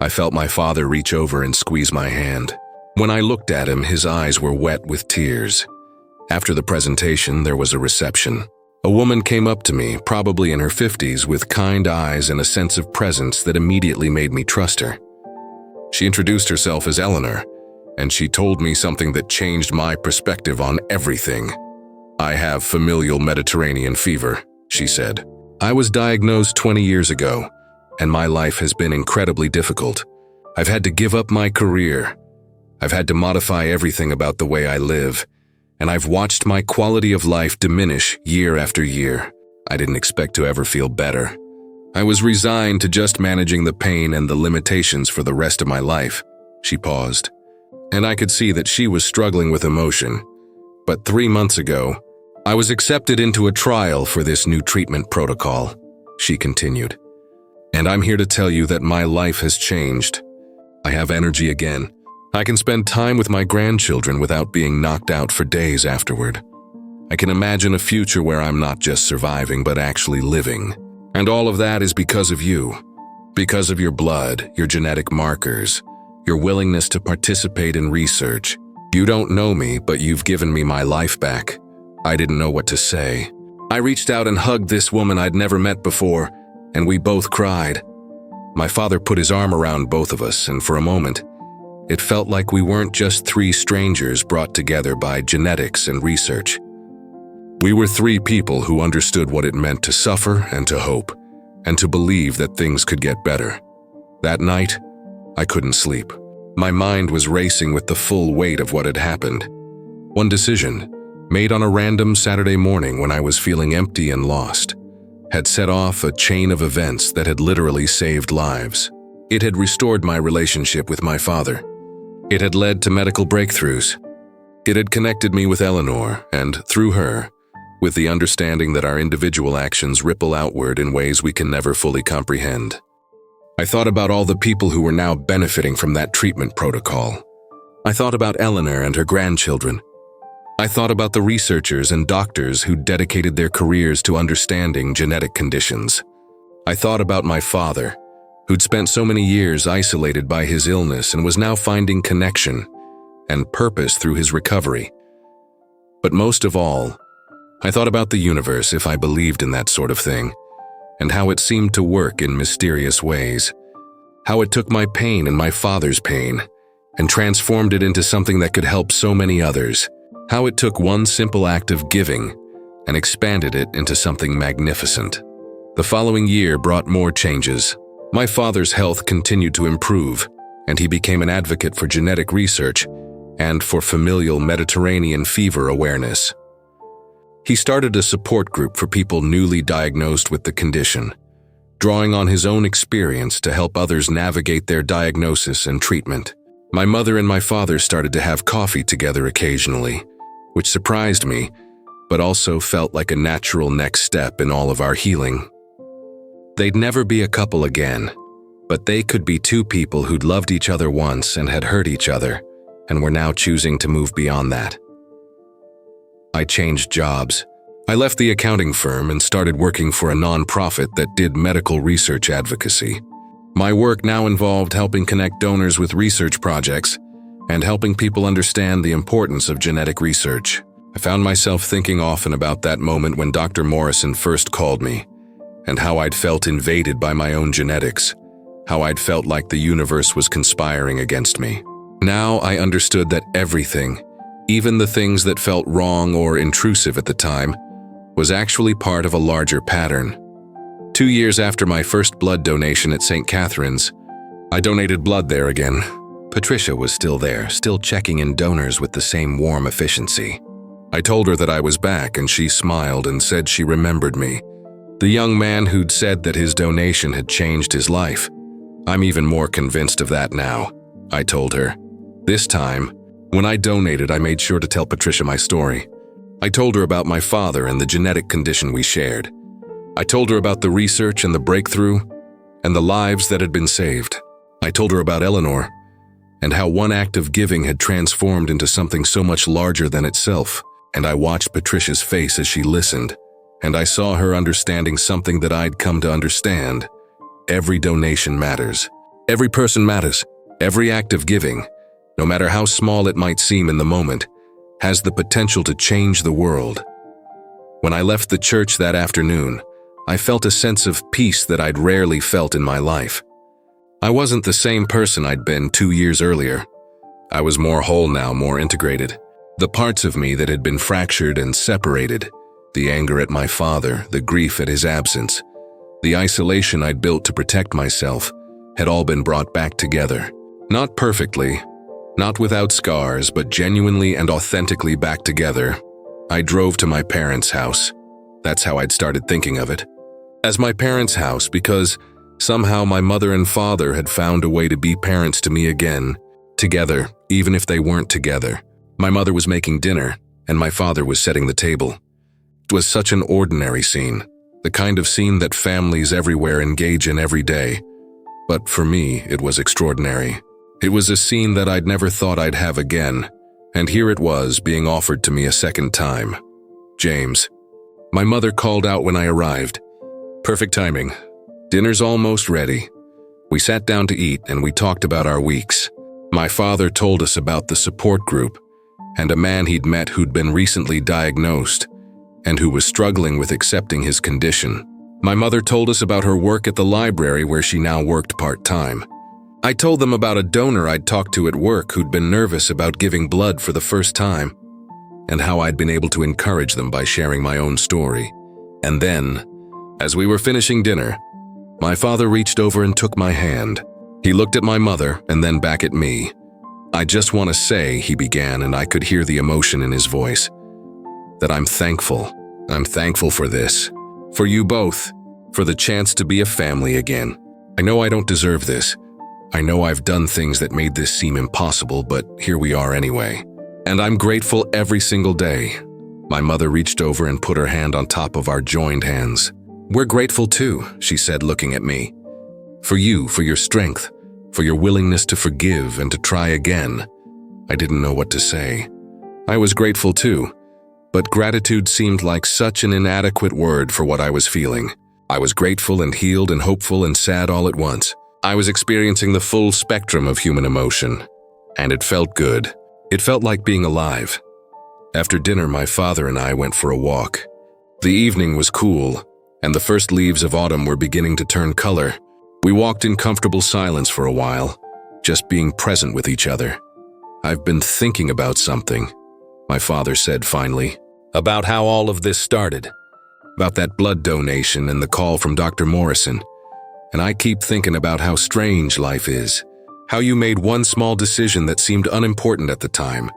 I felt my father reach over and squeeze my hand. When I looked at him, his eyes were wet with tears. After the presentation, there was a reception. A woman came up to me, probably in her 50s, with kind eyes and a sense of presence that immediately made me trust her. She introduced herself as Eleanor, and she told me something that changed my perspective on everything. "I have familial Mediterranean fever," she said. "I was diagnosed 20 years ago, and my life has been incredibly difficult. I've had to give up my career. I've had to modify everything about the way I live, and I've watched my quality of life diminish year after year. I didn't expect to ever feel better. I was resigned to just managing the pain and the limitations for the rest of my life." She paused, and I could see that she was struggling with emotion. "But 3 months ago, I was accepted into a trial for this new treatment protocol," she continued. "And I'm here to tell you that my life has changed. I have energy again. I can spend time with my grandchildren without being knocked out for days afterward. I can imagine a future where I'm not just surviving but actually living. And all of that is because of you. Because of your blood, your genetic markers, your willingness to participate in research. You don't know me, but you've given me my life back." I didn't know what to say. I reached out and hugged this woman I'd never met before, and we both cried. My father put his arm around both of us, and for a moment, it felt like we weren't just 3 strangers brought together by genetics and research. We were 3 people who understood what it meant to suffer and to hope, and to believe that things could get better. That night, I couldn't sleep. My mind was racing with the full weight of what had happened. One decision, made on a random Saturday morning when I was feeling empty and lost, had set off a chain of events that had literally saved lives. It had restored my relationship with my father. It had led to medical breakthroughs. It had connected me with Eleanor, and through her, with the understanding that our individual actions ripple outward in ways we can never fully comprehend. I thought about all the people who were now benefiting from that treatment protocol. I thought about Eleanor and her grandchildren. I thought about the researchers and doctors who dedicated their careers to understanding genetic conditions. I thought about my father, who'd spent so many years isolated by his illness and was now finding connection and purpose through his recovery. But most of all, I thought about the universe, if I believed in that sort of thing, and how it seemed to work in mysterious ways. How it took my pain and my father's pain and transformed it into something that could help so many others. How it took one simple act of giving and expanded it into something magnificent. The following year brought more changes. My father's health continued to improve, and he became an advocate for genetic research and for familial Mediterranean fever awareness. He started a support group for people newly diagnosed with the condition, drawing on his own experience to help others navigate their diagnosis and treatment. My mother and my father started to have coffee together occasionally, which surprised me, but also felt like a natural next step in all of our healing. They'd never be a couple again, but they could be two people who'd loved each other once and had hurt each other, and were now choosing to move beyond that. I changed jobs. I left the accounting firm and started working for a nonprofit that did medical research advocacy. My work now involved helping connect donors with research projects and helping people understand the importance of genetic research. I found myself thinking often about that moment when Dr. Morrison first called me, and how I'd felt invaded by my own genetics, how I'd felt like the universe was conspiring against me. Now I understood that everything, even the things that felt wrong or intrusive at the time, was actually part of a larger pattern. 2 years after my first blood donation at St. Catherine's, I donated blood there again. Patricia was still there, still checking in donors with the same warm efficiency. I told her that I was back, and she smiled and said she remembered me. The young man who'd said that his donation had changed his life. I'm even more convinced of that now, I told her. This time, when I donated, I made sure to tell Patricia my story. I told her about my father and the genetic condition we shared. I told her about the research and the breakthrough, and the lives that had been saved. I told her about Eleanor, and how one act of giving had transformed into something so much larger than itself. And I watched Patricia's face as she listened, and I saw her understanding something that I'd come to understand. Every donation matters. Every person matters. Every act of giving, no matter how small it might seem in the moment, has the potential to change the world. When I left the church that afternoon, I felt a sense of peace that I'd rarely felt in my life. I wasn't the same person I'd been 2 years earlier. I was more whole now, more integrated. The parts of me that had been fractured and separated, the anger at my father, the grief at his absence, the isolation I'd built to protect myself, had all been brought back together. Not perfectly, not without scars, but genuinely and authentically back together. I drove to my parents' house. That's how I'd started thinking of it. As my parents' house, because somehow my mother and father had found a way to be parents to me again, together, even if they weren't together. My mother was making dinner, and my father was setting the table. It was such an ordinary scene, the kind of scene that families everywhere engage in every day. But for me, it was extraordinary. It was a scene that I'd never thought I'd have again, and here it was being offered to me a second time. James. My mother called out when I arrived. Perfect timing. Dinner's almost ready. We sat down to eat and we talked about our weeks. My father told us about the support group and a man he'd met who'd been recently diagnosed and who was struggling with accepting his condition. My mother told us about her work at the library where she now worked part-time. I told them about a donor I'd talked to at work who'd been nervous about giving blood for the first time, and how I'd been able to encourage them by sharing my own story. And then, as we were finishing dinner, my father reached over and took my hand. He looked at my mother and then back at me. I just want to say, he began, and I could hear the emotion in his voice, that I'm thankful. I'm thankful for this, for you both, for the chance to be a family again. I know I don't deserve this. I know I've done things that made this seem impossible, but here we are anyway. And I'm grateful every single day. My mother reached over and put her hand on top of our joined hands. "We're grateful too," she said, looking at me. "For you, for your strength, for your willingness to forgive and to try again." I didn't know what to say. I was grateful too, but gratitude seemed like such an inadequate word for what I was feeling. I was grateful and healed and hopeful and sad all at once. I was experiencing the full spectrum of human emotion, and it felt good. It felt like being alive. After dinner, my father and I went for a walk. The evening was cool, and the first leaves of autumn were beginning to turn color. We walked in comfortable silence for a while, just being present with each other. "I've been thinking about something," my father said finally, "about how all of this started, about that blood donation and the call from Dr. Morrison. And I keep thinking about how strange life is, how you made one small decision that seemed unimportant at the time,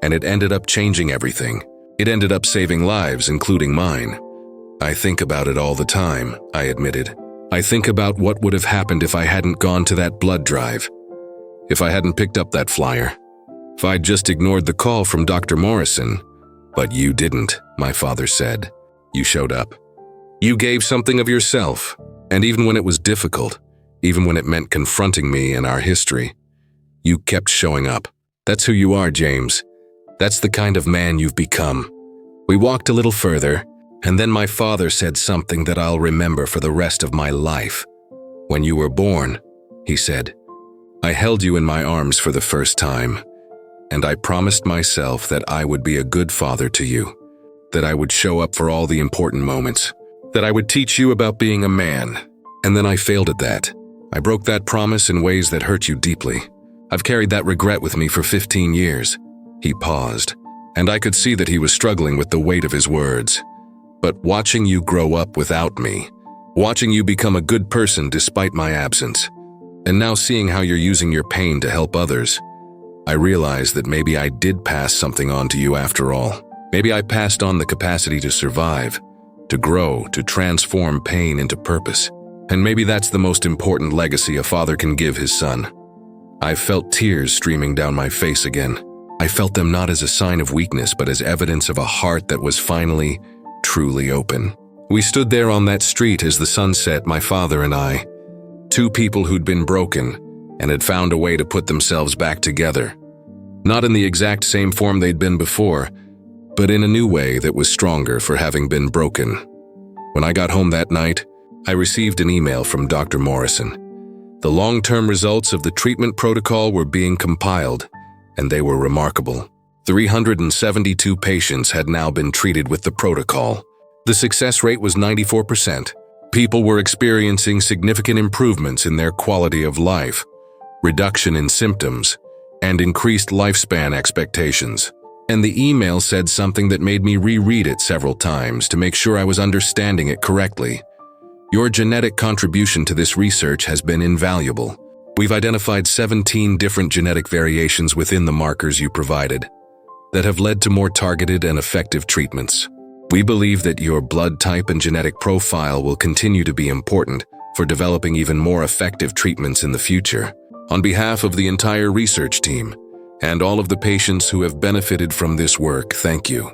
and it ended up changing everything. It ended up saving lives, including mine. I think about it all the time," I admitted. "I think about what would have happened if I hadn't gone to that blood drive, if I hadn't picked up that flyer, if I'd just ignored the call from Dr. Morrison." "But you didn't," my father said. "You showed up. You gave something of yourself, and even when it was difficult, even when it meant confronting me and our history, you kept showing up. That's who you are, James. That's the kind of man you've become." We walked a little further, and then my father said something that I'll remember for the rest of my life. "When you were born," he said, "I held you in my arms for the first time, and I promised myself that I would be a good father to you, that I would show up for all the important moments, that I would teach you about being a man. And then I failed at that. I broke that promise in ways that hurt you deeply. I've carried that regret with me for 15 years. He paused, and I could see that he was struggling with the weight of his words. "But watching you grow up without me, watching you become a good person despite my absence, and now seeing how you're using your pain to help others, I realized that maybe I did pass something on to you after all. Maybe I passed on the capacity to survive, to grow, to transform pain into purpose. And maybe that's the most important legacy a father can give his son." I felt tears streaming down my face again. I felt them not as a sign of weakness, but as evidence of a heart that was finally, truly open. We stood there on that street as the sun set, my father and I, two people who'd been broken and had found a way to put themselves back together. Not in the exact same form they'd been before, but in a new way that was stronger for having been broken. When I got home that night, I received an email from Dr. Morrison. The long-term results of the treatment protocol were being compiled, and they were remarkable. 372 patients had now been treated with the protocol. The success rate was 94%. People were experiencing significant improvements in their quality of life, reduction in symptoms, and increased lifespan expectations. And the email said something that made me reread it several times to make sure I was understanding it correctly. "Your genetic contribution to this research has been invaluable. We've identified 17 different genetic variations within the markers you provided that have led to more targeted and effective treatments. We believe that your blood type and genetic profile will continue to be important for developing even more effective treatments in the future. On behalf of the entire research team, and all of the patients who have benefited from this work, thank you."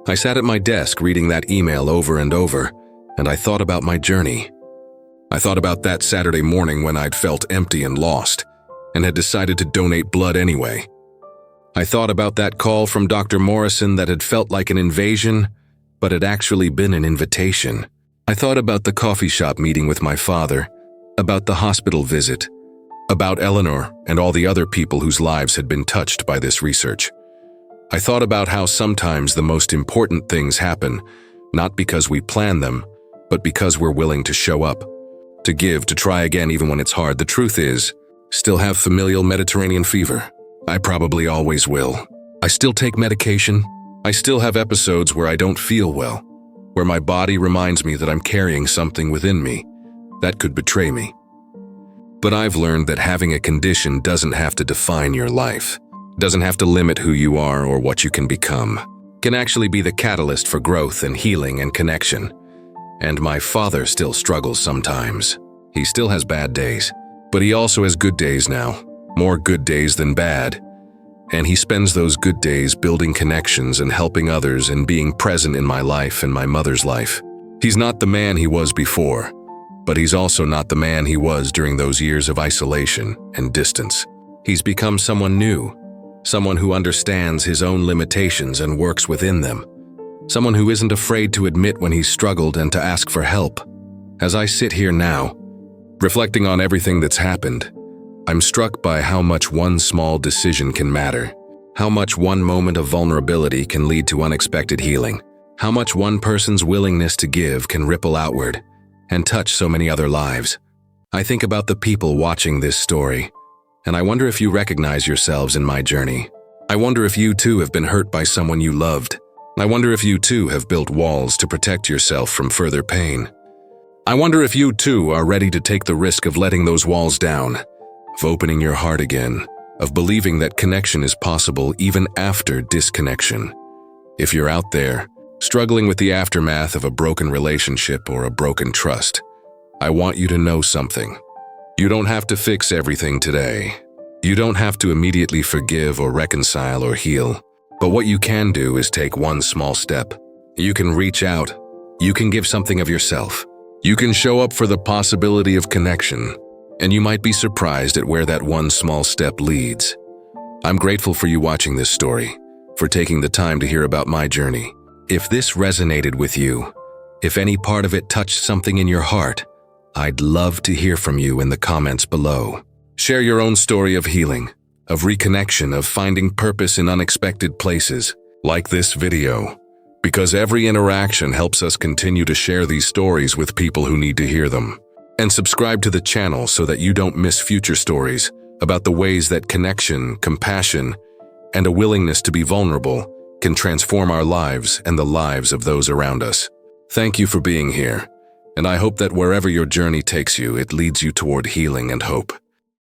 I sat at my desk reading that email over and over, and I thought about my journey. I thought about that Saturday morning when I'd felt empty and lost, and had decided to donate blood anyway. I thought about that call from Dr. Morrison that had felt like an invasion, but had actually been an invitation. I thought about the coffee shop meeting with my father, about the hospital visit, about Eleanor and all the other people whose lives had been touched by this research. I thought about how sometimes the most important things happen, not because we plan them, but because we're willing to show up, to give, to try again even when it's hard. The truth is, still have familial Mediterranean fever. I probably always will. I still take medication. I still have episodes where I don't feel well, where my body reminds me that I'm carrying something within me that could betray me. But I've learned that having a condition doesn't have to define your life, doesn't have to limit who you are or what you can become. It can actually be the catalyst for growth and healing and connection. And my father still struggles sometimes. He still has bad days, but he also has good days now, more good days than bad. And he spends those good days building connections and helping others and being present in my life and my mother's life. He's not the man he was before, but he's also not the man he was during those years of isolation and distance. He's become someone new, someone who understands his own limitations and works within them, someone who isn't afraid to admit when he's struggled and to ask for help. As I sit here now, reflecting on everything that's happened, I'm struck by how much one small decision can matter, how much one moment of vulnerability can lead to unexpected healing, how much one person's willingness to give can ripple outward and touch so many other lives. I think about the people watching this story, and I wonder if you recognize yourselves in my journey. I wonder if you too have been hurt by someone you loved. I wonder if you too have built walls to protect yourself from further pain. I wonder if you too are ready to take the risk of letting those walls down, of opening your heart again, of believing that connection is possible even after disconnection. If you're out there, struggling with the aftermath of a broken relationship or a broken trust, I want you to know something. You don't have to fix everything today. You don't have to immediately forgive or reconcile or heal. But what you can do is take one small step. You can reach out. You can give something of yourself. You can show up for the possibility of connection. And you might be surprised at where that one small step leads. I'm grateful for you watching this story, for taking the time to hear about my journey. If this resonated with you, if any part of it touched something in your heart, I'd love to hear from you in the comments below. Share your own story of healing, of reconnection, of finding purpose in unexpected places, like this video, because every interaction helps us continue to share these stories with people who need to hear them. And subscribe to the channel so that you don't miss future stories about the ways that connection, compassion, and a willingness to be vulnerable can transform our lives and the lives of those around us. Thank you for being here, and I hope that wherever your journey takes you, it leads you toward healing and hope.